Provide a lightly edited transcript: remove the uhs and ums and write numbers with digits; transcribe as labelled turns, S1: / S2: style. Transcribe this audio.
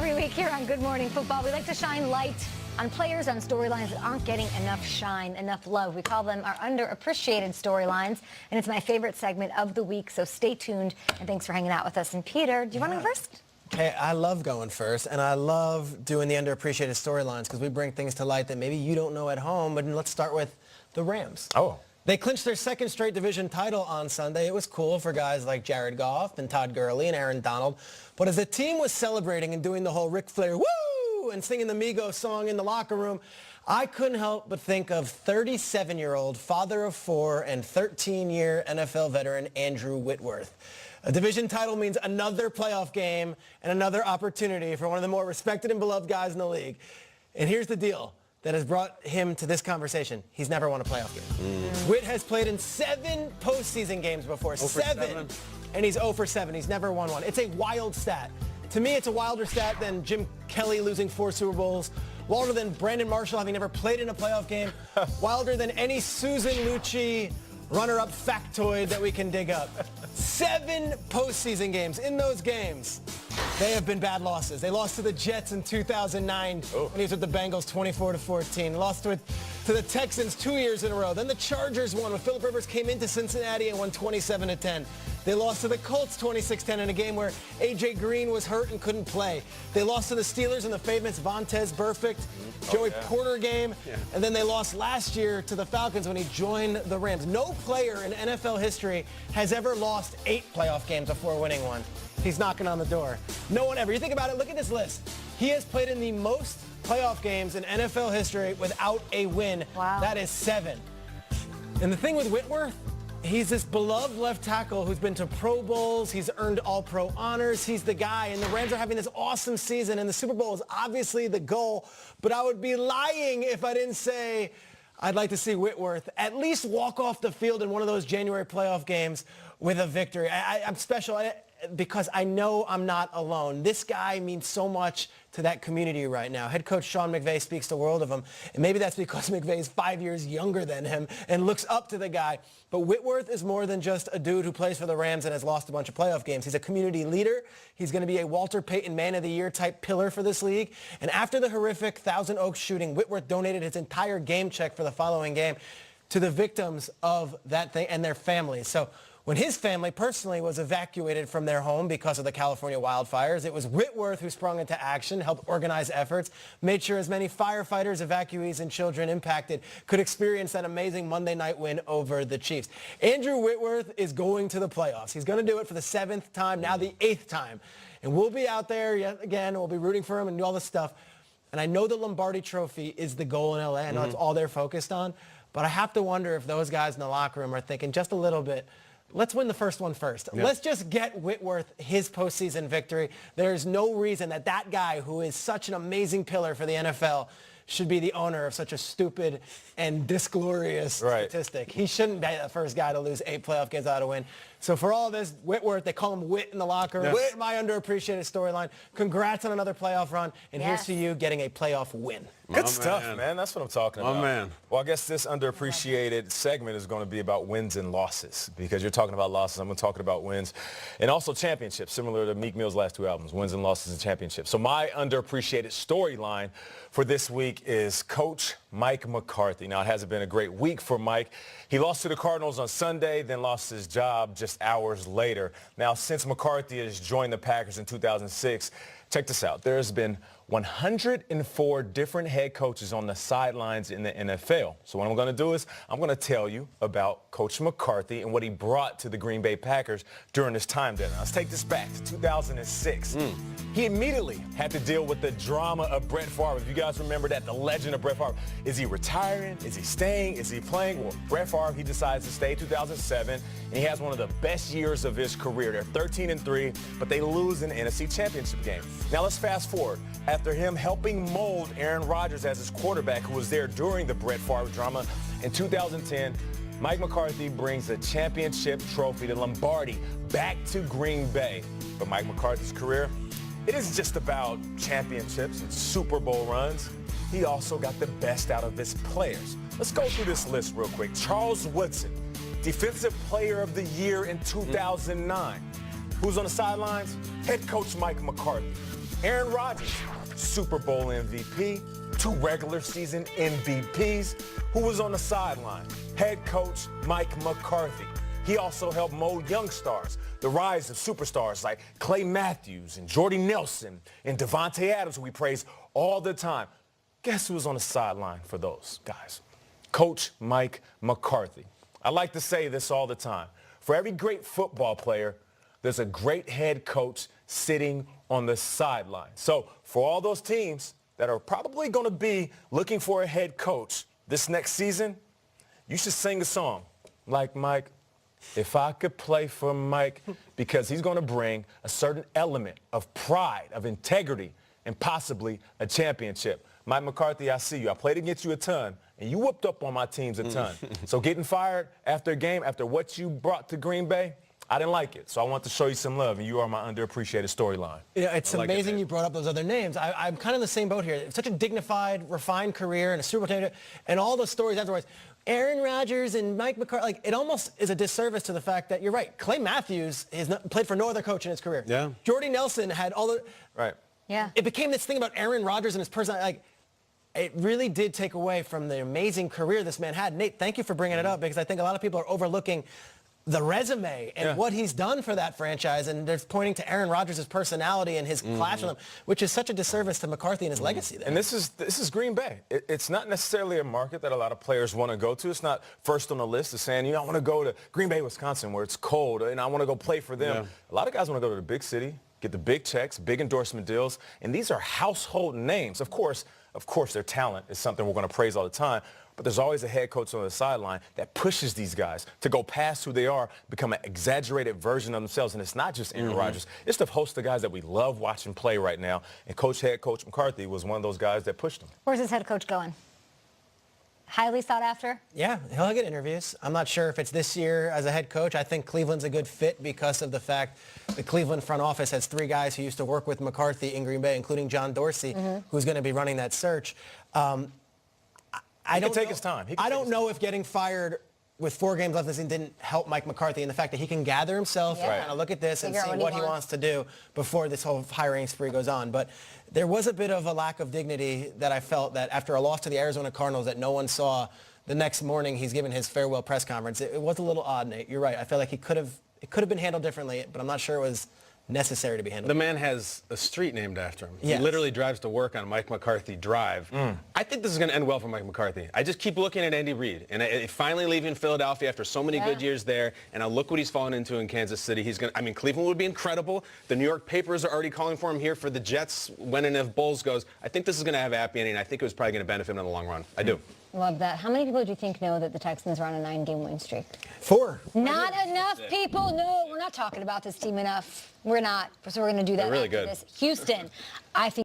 S1: Every week here on Good Morning Football, we like to shine light on players, on storylines that aren't getting enough shine, enough love. We call them our underappreciated storylines, and it's my favorite segment of the week, so stay tuned, and thanks for hanging out with us. And Peter, do you want to go first?
S2: Okay, I love going first, and I love doing the underappreciated storylines because we bring things to light that maybe you don't know at home, but let's start with the Rams.
S3: Oh.
S2: They clinched their second straight division title on Sunday. It was cool for guys like Jared Goff and Todd Gurley and Aaron Donald. But as the team was celebrating and doing the whole Ric Flair woo and singing the Migos song in the locker room, I couldn't help but think of 37-year-old father of four and 13-year NFL veteran Andrew Whitworth. A division title means another playoff game and another opportunity for one of the more respected and beloved guys in the league. And here's the deal that has brought him to this conversation. He's never won a playoff game. Whit has played in 7 postseason games before. 7. And he's 0 for 7. He's never won one. It's a wild stat. To me, it's a wilder stat than Jim Kelly losing 4 Super Bowls, wilder than Brandon Marshall having never played in a playoff game, wilder than any Susan Lucci runner-up factoid that we can dig up. 7 postseason games. In those games, they have been bad losses. They lost to the Jets in 2009 when he was with the Bengals 24-14. Lost to the Texans 2 years in a row. Then the Chargers won when Phillip Rivers came into Cincinnati and won 27-10. They lost to the Colts 26-10 in a game where A.J. Green was hurt and couldn't play. They lost to the Steelers in the famous Vontaze Burfict, Joey Porter game. And then they lost last year to the Falcons when he joined the Rams. No player in NFL history has ever lost 8 playoff games before winning one. He's knocking on the door. No one ever. You think about it, look at this list. He has played in the most playoff games in NFL history without a win.
S1: Wow.
S2: That is 7. And the thing with Whitworth, he's this beloved left tackle who's been to Pro Bowls. He's earned All-Pro honors. He's the guy. And the Rams are having this awesome season. And the Super Bowl is obviously the goal. But I would be lying if I didn't say I'd like to see Whitworth at least walk off the field in one of those January playoff games with a victory. I'm special because I know I'm not alone. This guy means so much to that community right now. Head coach Sean McVay speaks the world of him, and maybe that's because McVay is 5 years younger than him and looks up to the guy. But Whitworth is more than just a dude who plays for the Rams and has lost a bunch of playoff games. He's a community leader. He's going to be a Walter Payton Man of the Year type pillar for this league. And after the horrific Thousand Oaks shooting, Whitworth donated his entire game check for the following game to the victims of that thing and their families. So when his family personally was evacuated from their home because of the California wildfires, it was Whitworth who sprung into action, helped organize efforts, made sure as many firefighters, evacuees, and children impacted could experience that amazing Monday night win over the Chiefs. Andrew Whitworth is going to the playoffs. He's going to do it for the 7th time, now the 8th time. And we'll be out there yet again. We'll be rooting for him and do all this stuff. And I know the Lombardi Trophy is the goal in L.A. I know it's all they're focused on. But I have to wonder if those guys in the locker room are thinking just a little bit, let's win the first one first. Yeah. Let's just get Whitworth his postseason victory. There's no reason that that guy who is such an amazing pillar for the NFL should be the owner of such a stupid and disglorious statistic. He shouldn't be the first guy to lose 8 playoff games without a win. So for all this, Whitworth, they call him Whit in the locker room. Whit, my underappreciated storyline. Congrats on another playoff run. And here's to you getting a playoff win.
S3: Good stuff, man. That's what I'm talking about.
S4: My man.
S3: Well, I guess this underappreciated segment is going to be about wins and losses because you're talking about losses. I'm going to talk about wins and also championships, similar to Meek Mill's last 2 albums, wins and losses and championships. So my underappreciated storyline for this week is Coach Mike McCarthy. Now, it hasn't been a great week for Mike. He lost to the Cardinals on Sunday, then lost his job just hours later. Now, since McCarthy has joined the Packers in 2006, check this out. There's been 104 different head coaches on the sidelines in the NFL. So what I'm going to do is I'm going to tell you about Coach McCarthy and what he brought to the Green Bay Packers during his time there. Now, let's take this back to 2006. He immediately had to deal with the drama of Brett Favre. If you guys remember that, the legend of Brett Favre. Is he retiring? Is he staying? Is he playing? Well, Brett Favre, he decides to stay 2007, and he has one of the best years of his career. They're 13-3, but they lose an NFC Championship game. Now let's fast forward. After him helping mold Aaron Rodgers as his quarterback, who was there during the Brett Favre drama, in 2010, Mike McCarthy brings the championship trophy, the Lombardi, back to Green Bay. But Mike McCarthy's career, it isn't just about championships and Super Bowl runs. He also got the best out of his players. Let's go through this list real quick. Charles Woodson, Defensive Player of the Year in 2009. Who's on the sidelines? Head coach Mike McCarthy. Aaron Rodgers, Super Bowl MVP, 2 regular season MVPs, who was on the sideline. Head coach Mike McCarthy. He also helped mold young stars, the rise of superstars like Clay Matthews and Jordy Nelson and Devontae Adams, who we praise all the time. Guess who was on the sideline for those guys? Coach Mike McCarthy. I like to say this all the time. For every great football player, there's a great head coach sitting on the sideline. So for all those teams that are probably going to be looking for a head coach this next season, you should sing a song like Mike. If I could play for Mike, because he's going to bring a certain element of pride, of integrity, and possibly a championship. Mike McCarthy, I see you. I played against you a ton, and you whooped up on my teams a ton. So getting fired after a game, after what you brought to Green Bay, I didn't like it. So I want to show you some love, and you are my underappreciated storyline.
S2: Yeah, it's amazing you brought up those other names. I'm kind of in the same boat here. Such a dignified, refined career and a Super Bowl champion, and all those stories afterwards. Aaron Rodgers and Mike McCarthy, like, it almost is a disservice to the fact that you're right. Clay Matthews has played for no other coach in his career.
S4: Yeah.
S2: Jordy Nelson had all the...
S3: Right.
S1: Yeah.
S2: It became this thing about Aaron Rodgers and his personality. Like, it really did take away from the amazing career this man had. Nate, thank you for bringing it up, because I think a lot of people are overlooking the resume and what he's done for that franchise, and they're pointing to Aaron Rodgers' personality and his clash with him, which is such a disservice to McCarthy and his legacy there.
S3: And this is Green Bay. It's not necessarily a market that a lot of players want to go to. It's not first on the list of saying, you know, I want to go to Green Bay, Wisconsin, where it's cold, and I want to go play for them. A lot of guys want to go to the big city, get the big checks, big endorsement deals, and these are household names. Of course, their talent is something we're going to praise all the time, but there's always a head coach on the sideline that pushes these guys to go past who they are, become an exaggerated version of themselves. And it's not just Aaron Rodgers. It's the host of guys that we love watching play right now. And head coach McCarthy was one of those guys that pushed him.
S1: Where's his head coach going? Highly sought after?
S2: Yeah, he'll get interviews. I'm not sure if it's this year as a head coach. I think Cleveland's a good fit because of the fact the Cleveland front office has 3 guys who used to work with McCarthy in Green Bay, including John Dorsey, who's going to be running that search.
S3: He can take his time.
S2: I don't know if getting fired with 4 games left in the season didn't help Mike McCarthy, and the fact that he can gather himself and kind of look at this and see what he wants to do before this whole hiring spree goes on. But there was a bit of a lack of dignity that I felt that after a loss to the Arizona Cardinals that no one saw, the next morning he's given his farewell press conference. It was a little odd, Nate. You're right. I feel like it could have been handled differently, but I'm not sure it was necessary to be handled.
S4: The man has a street named after him.
S2: Yes.
S4: He literally drives to work on Mike McCarthy Drive. I think this is going to end well for Mike McCarthy. I just keep looking at Andy Reid, and finally leaving Philadelphia after so many good years there, and I look what he's fallen into in Kansas City. Cleveland would be incredible. The New York papers are already calling for him here for the Jets when and if Bulls goes. I think this is going to have a happy ending. I think it was probably going to benefit him in the long run. I do.
S1: Love that. How many people do you think know that the Texans are on a 9-game win streak?
S2: 4.
S1: Not enough people. No, we're not talking about this team enough. We're not. So we're going to do that
S4: They're really
S1: after
S4: good.
S1: this. Houston, I think.